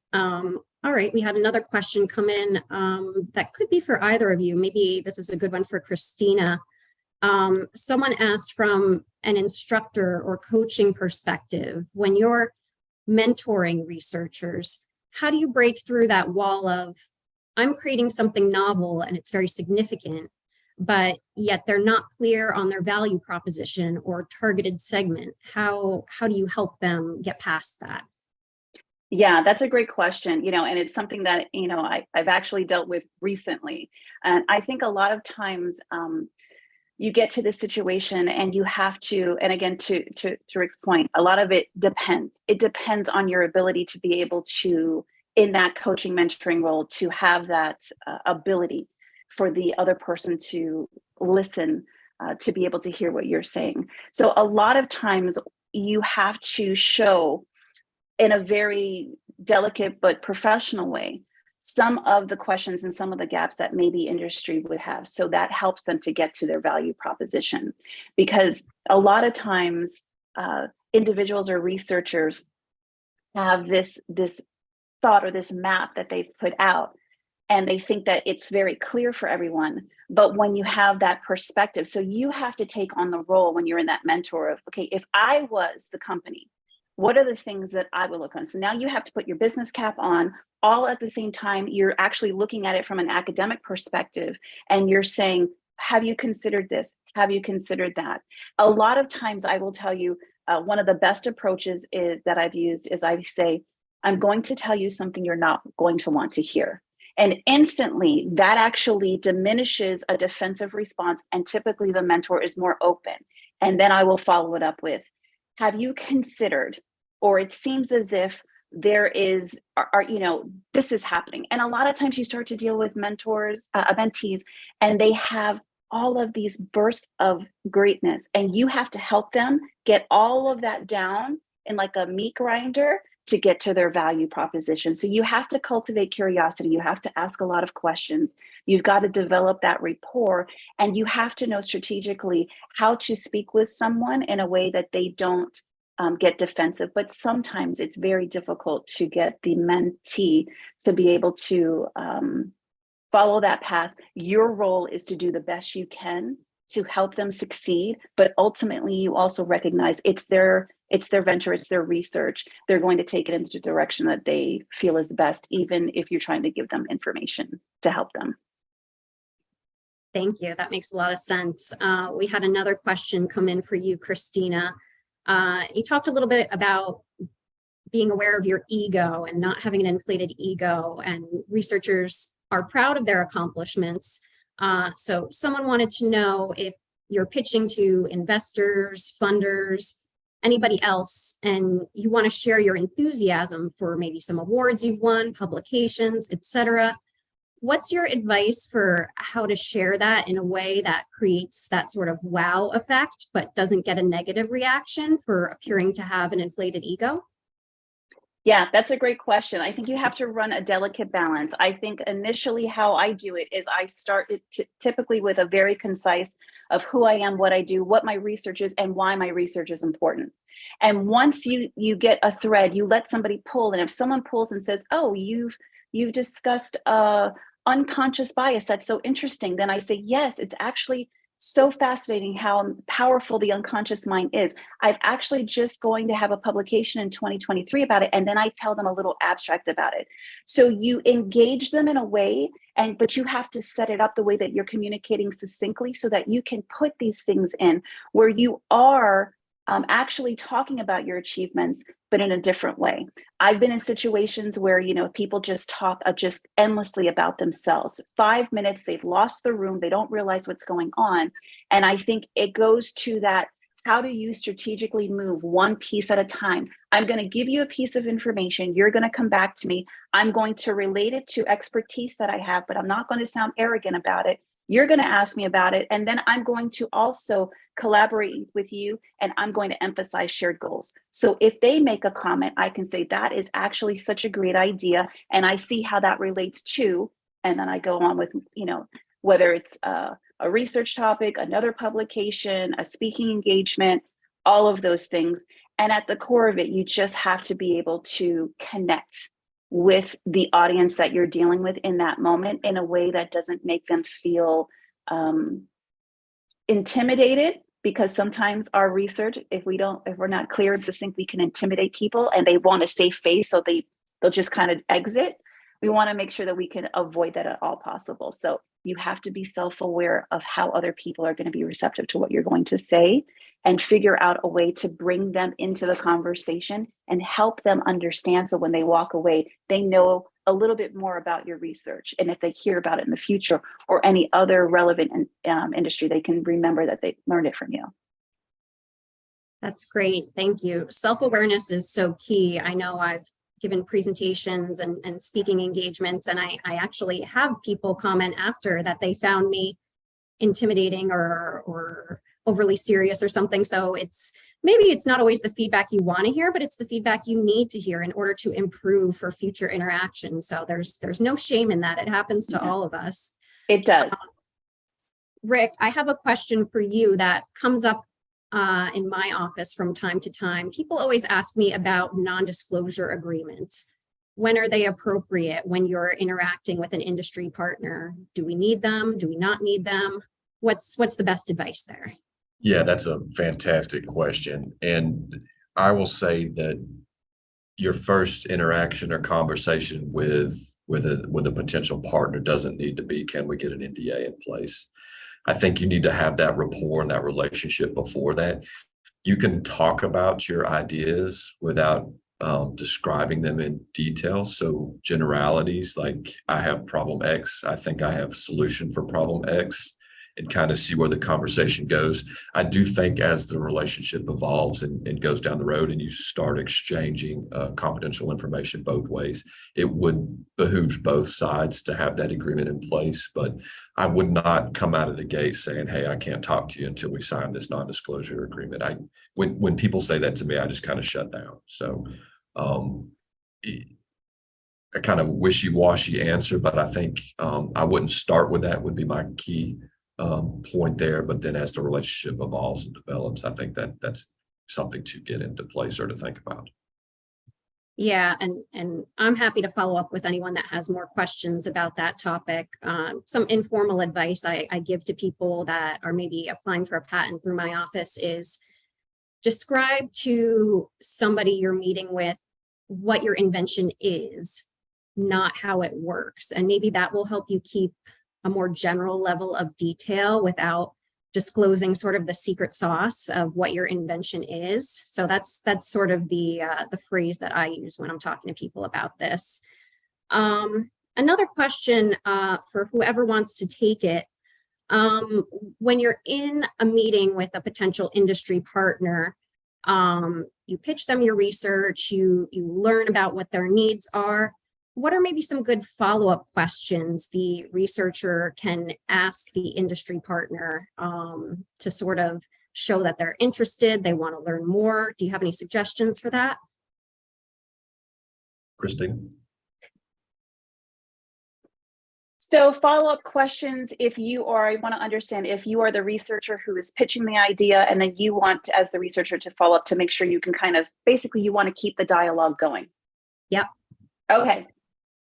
All right, we had another question come in that could be for either of you. Maybe this is a good one for Cristina. Someone asked from an instructor or coaching perspective, when you're mentoring researchers, how do you break through that wall of, I'm creating something novel and it's very significant, but yet they're not clear on their value proposition or targeted segment? How do you help them get past that? Yeah, that's a great question, and it's something that, I've actually dealt with recently. And I think a lot of times you get to this situation and you have to, and again, to Rick's point, a lot of it depends. It depends on your ability to be able to, in that coaching mentoring role, to have that ability for the other person to listen, to be able to hear what you're saying. So a lot of times you have to show in a very delicate but professional way some of the questions and some of the gaps that maybe industry would have. So that helps them to get to their value proposition. Because a lot of times individuals or researchers have this thought or this map that they've put out, and they think that it's very clear for everyone. But when you have that perspective, so you have to take on the role when you're in that mentor of, okay, if I was the company, what are the things that I would look on? So now you have to put your business cap on, all at the same time. You're actually looking at it from an academic perspective, and you're saying, have you considered this? Have you considered that? A lot of times I will tell you, one of the best approaches that I've used is I say, I'm going to tell you something you're not going to want to hear. And instantly that actually diminishes a defensive response. And typically the mentor is more open. And then I will follow it up with, have you considered, or it seems as if there is, this is happening. And a lot of times you start to deal with mentors, mentees, and they have all of these bursts of greatness, and you have to help them get all of that down in like a meat grinder to get to their value proposition. So you have to cultivate curiosity. You have to ask a lot of questions. You've got to develop that rapport, and you have to know strategically how to speak with someone in a way that they don't get defensive. But sometimes it's very difficult to get the mentee to be able to follow that path. Your role is to do the best you can to help them succeed, but ultimately you also recognize it's their venture, it's their research. They're going to take it into the direction that they feel is best, even if you're trying to give them information to help them. Thank you. That makes a lot of sense. We had another question come in for you, Cristina. You talked a little bit about being aware of your ego and not having an inflated ego, and researchers are proud of their accomplishments. So someone wanted to know if you're pitching to investors, funders, anybody else, and you want to share your enthusiasm for maybe some awards you've won, publications, etc. What's your advice for how to share that in a way that creates that sort of wow effect, but doesn't get a negative reaction for appearing to have an inflated ego? Yeah, that's a great question. I think you have to run a delicate balance. I think initially how I do it is I start it typically with a very concise of who I am, what I do, what my research is, and why my research is important. And once you get a thread, you let somebody pull. And if someone pulls and says, oh, you've discussed unconscious bias, that's so interesting, then I say, yes, it's actually so fascinating how powerful the unconscious mind is. I've actually just going to have a publication in 2023 about it. And then I tell them a little abstract about it. So you engage them in a way, but you have to set it up the way that you're communicating succinctly so that you can put these things in where you are actually talking about your achievements, but in a different way. I've been in situations where, people just talk just endlessly about themselves. 5 minutes, they've lost the room, they don't realize what's going on. And I think it goes to that, how do you strategically move one piece at a time? I'm going to give you a piece of information. You're going to come back to me. I'm going to relate it to expertise that I have, but I'm not going to sound arrogant about it. You're going to ask me about it. And then I'm going to also collaborate with you, and I'm going to emphasize shared goals. So if they make a comment, I can say that is actually such a great idea. And I see how that relates to, and then I go on with, whether it's a research topic, another publication, a speaking engagement, all of those things. And at the core of it, you just have to be able to connect with the audience that you're dealing with in that moment in a way that doesn't make them feel intimidated, because sometimes our research, if we're not clear and succinct, we can intimidate people and they want a safe face, so they'll just kind of exit. We want to make sure that we can avoid that at all possible. So you have to be self-aware of how other people are going to be receptive to what you're going to say, and figure out a way to bring them into the conversation and help them understand. So when they walk away, they know a little bit more about your research. And if they hear about it in the future or any other relevant industry, they can remember that they learned it from you. That's great. Thank you. Self-awareness is so key. I know I've given presentations and speaking engagements, and I actually have people comment after that they found me intimidating or overly serious or something. So it's maybe it's not always the feedback you want to hear, but it's the feedback you need to hear in order to improve for future interactions. So there's no shame in that. It happens to all of us. It does. Rick, I have a question for you that comes up in my office from time to time. People always ask me about non-disclosure agreements. When are they appropriate when you're interacting with an industry partner? Do we need them? Do we not need them? What's the best advice there? Yeah, that's a fantastic question. And I will say that your first interaction or conversation with a potential partner doesn't need to be, can we get an NDA in place? I think you need to have that rapport and that relationship before that. You can talk about your ideas without describing them in detail. So generalities like, I have problem X, I think I have a solution for problem X, and kind of see where the conversation goes. I do think as the relationship evolves and goes down the road and you start exchanging confidential information both ways, it would behoove both sides to have that agreement in place. But I would not come out of the gate saying, hey, I can't talk to you until we sign this non-disclosure agreement. When people say that to me, I just kind of shut down. So a kind of wishy-washy answer, but I think I wouldn't start with that would be my key point there. But then as the relationship evolves and develops, I think that's something to get into place or to think about. Yeah, and I'm happy to follow up with anyone that has more questions about that topic. Some informal advice I give to people that are maybe applying for a patent through my office is describe to somebody you're meeting with what your invention is, not how it works. And maybe that will help you keep a more general level of detail without disclosing sort of the secret sauce of what your invention is. So that's sort of the phrase that I use when I'm talking to people about this. Another question for whoever wants to take it. When you're in a meeting with a potential industry partner, you pitch them your research, you learn about what their needs are. What are maybe some good follow-up questions the researcher can ask the industry partner to sort of show that they're interested, they want to learn more? Do you have any suggestions for that? Cristina? So follow-up questions, if you are, I want to understand if you are the researcher who is pitching the idea and then you want, as the researcher, to follow up to make sure you can kind of, basically you want to keep the dialogue going. Yep. Okay.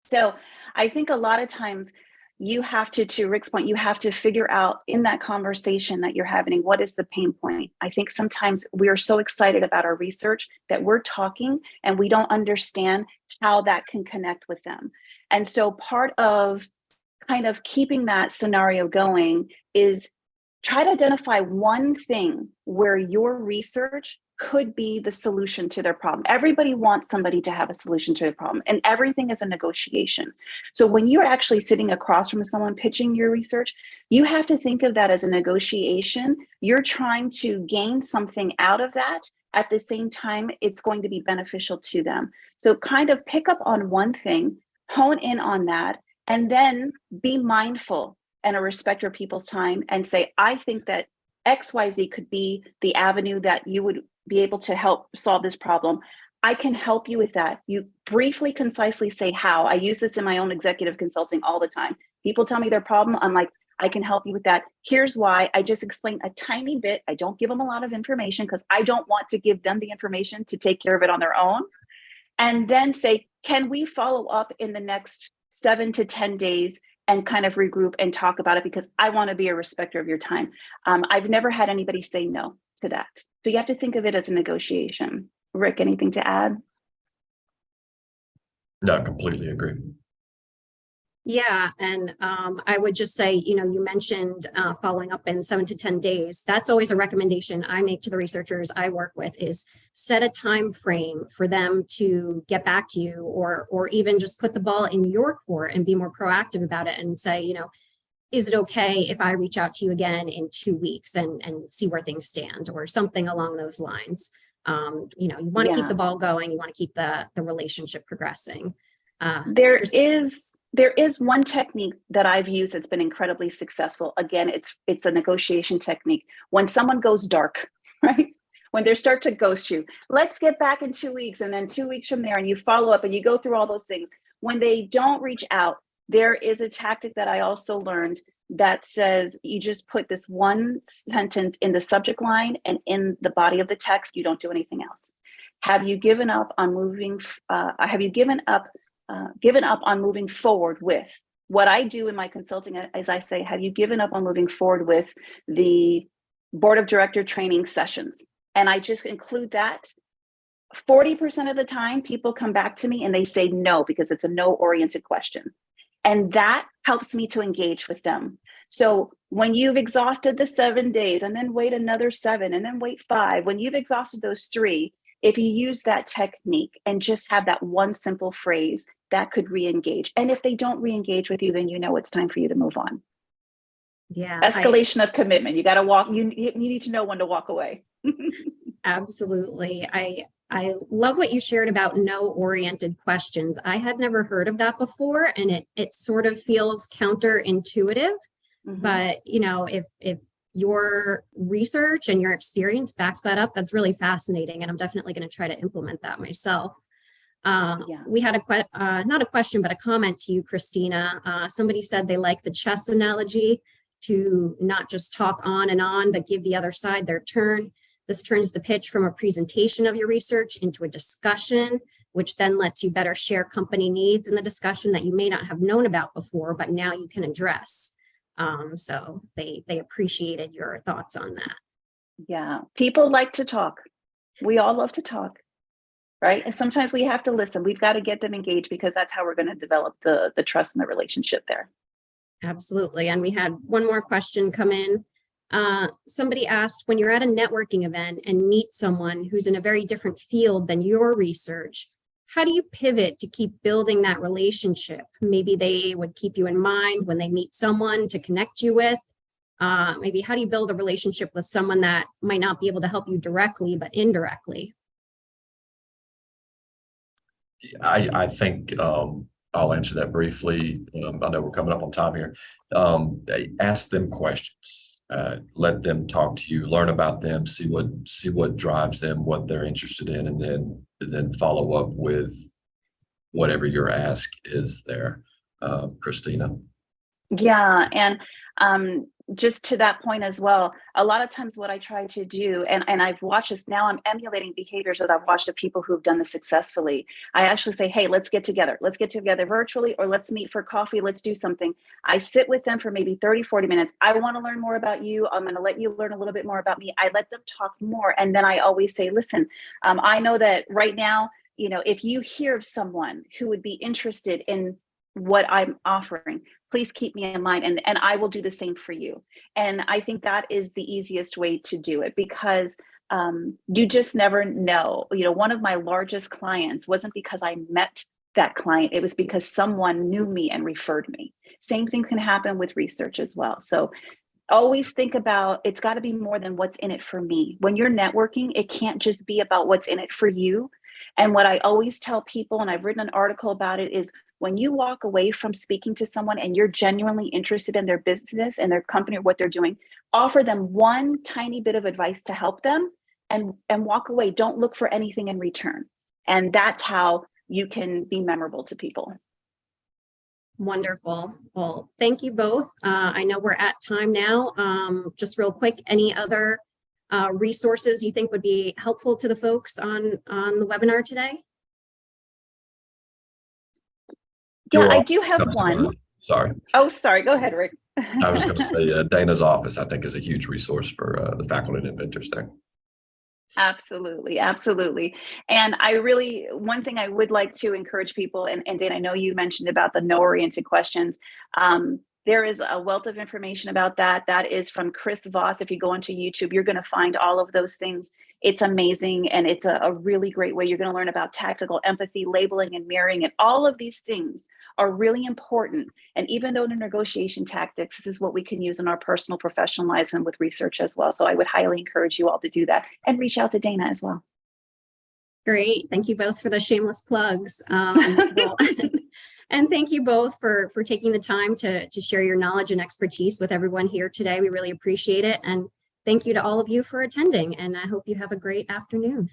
So I think a lot of times you have to Rick's point, you have to figure out in that conversation that you're having, what is the pain point? I think sometimes we are so excited about our research that we're talking and we don't understand how that can connect with them. And so part of kind of keeping that scenario going is try to identify one thing where your research could be the solution to their problem. Everybody wants somebody to have a solution to their problem, and everything is a negotiation. So when you're actually sitting across from someone pitching your research, you have to think of that as a negotiation. You're trying to gain something out of that. At the same time, it's going to be beneficial to them. So kind of pick up on one thing, hone in on that, and then be mindful and a respecter of people's time and say, I think that XYZ could be the avenue that you would be able to help solve this problem. I can help you with that. You briefly, concisely say how. I use this in my own executive consulting all the time. People tell me their problem. I'm like, I can help you with that. Here's why. I just explain a tiny bit. I don't give them a lot of information because I don't want to give them the information to take care of it on their own. And then say, can we follow up in the next 7 to 10 days and kind of regroup and talk about it, because I want to be a respecter of your time. I've never had anybody say no to that. So you have to think of it as a negotiation. Rick, anything to add? No, completely agree. Yeah, and I would just say, you mentioned following up in 7 to 10 days. That's always a recommendation I make to the researchers I work with, is set a time frame for them to get back to you, or even just put the ball in your court and be more proactive about it and say, is it okay if I reach out to you again in 2 weeks and see where things stand, or something along those lines. You want to keep the ball going, you want to keep the relationship progressing. There is one technique that I've used that's been incredibly successful. Again, it's a negotiation technique. When someone goes dark, right? when they start to ghost you, let's get back in 2 weeks, and then 2 weeks from there, and you follow up and you go through all those things. When they don't reach out, there is a tactic that I also learned that says you just put this one sentence in the subject line, and in the body of the text, you don't do anything else. Have you given up on moving? Have you given up on moving forward with? What I do in my consulting is I say, have you given up on moving forward with the board of director training sessions? And I just include that. 40% of the time, people come back to me and they say no, because it's a no-oriented question. And that helps me to engage with them. So when you've exhausted the 7 days, and then wait another 7, and then wait 5, when you've exhausted those 3, if you use that technique and just have that one simple phrase, that could re-engage. And if they don't re-engage with you, then you know it's time for you to move on. Yeah. Escalation of commitment. You got to walk. You need to know when to walk away. Absolutely. I love what you shared about no-oriented questions. I had never heard of that before, and it sort of feels counterintuitive. Mhm. But if your research and your experience backs that up, that's really fascinating, and I'm definitely going to try to implement that myself. We had not a question, but a comment to you, Cristina. Somebody said they like the chess analogy, to not just talk on and on, but give the other side their turn. This turns the pitch from a presentation of your research into a discussion, which then lets you better share company needs in the discussion that you may not have known about before, but now you can address. So they appreciated your thoughts on that. Yeah, people like to talk. We all love to talk, right? And sometimes we have to listen. We've got to get them engaged, because that's how we're going to develop the trust and the relationship there. Absolutely. And we had one more question come in. Somebody asked, when you're at a networking event and meet someone who's in a very different field than your research, how do you pivot to keep building that relationship? Maybe they would keep you in mind when they meet someone to connect you with. Maybe how do you build a relationship with someone that might not be able to help you directly, but indirectly? I think I'll answer that briefly. I know we're coming up on time here. Ask them questions. Let them talk to you. Learn about them. See what drives them, what they're interested in, and then follow up with whatever your ask is there. Cristina. Yeah, and just to that point as well, a lot of times what I try to do, and I've watched this now, I'm emulating behaviors that I've watched of people who've done this successfully. I actually say, hey, let's get together virtually, or let's meet for coffee, let's do something. I sit with them for maybe 30-40 minutes. I want to learn more about you. I'm going to let you learn a little bit more about me. I let them talk more, and then I always say, listen, I know that right now, if you hear of someone who would be interested in what I'm offering, please keep me in mind, and I will do the same for you. And I think that is the easiest way to do it, because you just never know. One of my largest clients wasn't because I met that client, it was because someone knew me and referred me. Same thing can happen with research as well. So always think about, it's got to be more than what's in it for me. When you're networking, it can't just be about what's in it for you. And what I always tell people, and I've written an article about it, is when you walk away from speaking to someone and you're genuinely interested in their business and their company or what they're doing, offer them one tiny bit of advice to help them, and walk away. Don't look for anything in return. And that's how you can be memorable to people. Wonderful. Well, thank you both. I know we're at time now. Just real quick, any other resources you think would be helpful to the folks on the webinar today? Yeah, I do have one. Sorry. Oh, sorry. Go ahead, Rick. I was going to say Dana's office, I think, is a huge resource for the faculty and inventors there. Absolutely, absolutely. And one thing I would like to encourage people, and Dana, I know you mentioned about the no-oriented questions. There is a wealth of information about that. That is from Chris Voss. If you go onto YouTube, you're going to find all of those things. It's amazing, and it's a really great way. You're going to learn about tactical empathy, labeling, and mirroring, and all of these things are really important. And even though they're negotiation tactics, this is what we can use in our personal, professional lives and with research as well. So I would highly encourage you all to do that, and reach out to Dana as well. Great. Thank you both for the shameless plugs. And thank you both for taking the time to share your knowledge and expertise with everyone here today. We really appreciate it. And thank you to all of you for attending, and I hope you have a great afternoon.